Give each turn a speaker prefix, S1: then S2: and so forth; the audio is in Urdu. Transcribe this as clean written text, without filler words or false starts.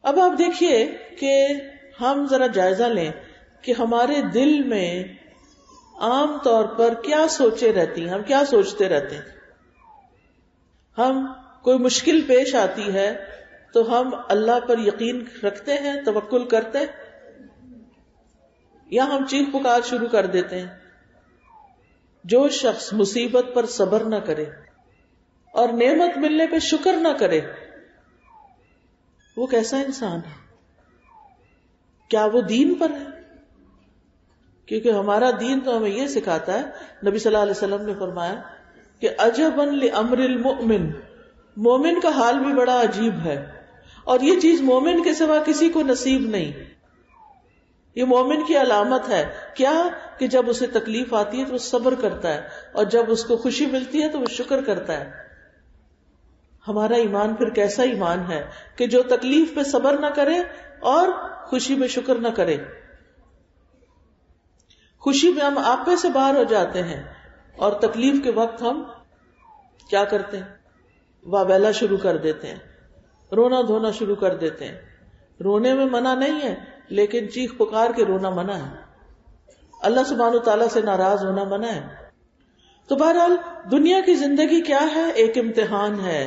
S1: اب آپ دیکھیے کہ ہم ذرا جائزہ لیں کہ ہمارے دل میں عام طور پر کیا سوچیں رہتی ہیں، ہم کیا سوچتے رہتے ہیں. ہم کوئی مشکل پیش آتی ہے تو ہم اللہ پر یقین رکھتے ہیں، توکل کرتے ہیں، یا ہم چیخ پکار شروع کر دیتے ہیں. جو شخص مصیبت پر صبر نہ کرے اور نعمت ملنے پہ شکر نہ کرے وہ کیسا انسان ہے؟ کیا وہ دین پر ہے؟ کیونکہ ہمارا دین تو ہمیں یہ سکھاتا ہے، نبی صلی اللہ علیہ وسلم نے فرمایا کہ عجبا لامر المؤمن، مومن کا حال بھی بڑا عجیب ہے، اور یہ چیز مومن کے سوا کسی کو نصیب نہیں. یہ مومن کی علامت ہے کیا کہ جب اسے تکلیف آتی ہے تو وہ صبر کرتا ہے، اور جب اس کو خوشی ملتی ہے تو وہ شکر کرتا ہے. ہمارا ایمان پھر کیسا ایمان ہے کہ جو تکلیف پہ صبر نہ کرے اور خوشی میں شکر نہ کرے. خوشی میں ہم آپے سے باہر ہو جاتے ہیں اور تکلیف کے وقت ہم کیا کرتے ہیں؟ واویلا شروع کر دیتے ہیں، رونا دھونا شروع کر دیتے ہیں. رونے میں منع نہیں ہے، لیکن چیخ پکار کے رونا منع ہے. اللہ سبحانہ تعالیٰ سے ناراض ہونا منع ہے. تو بہرحال دنیا کی زندگی کیا ہے؟ ایک امتحان ہے.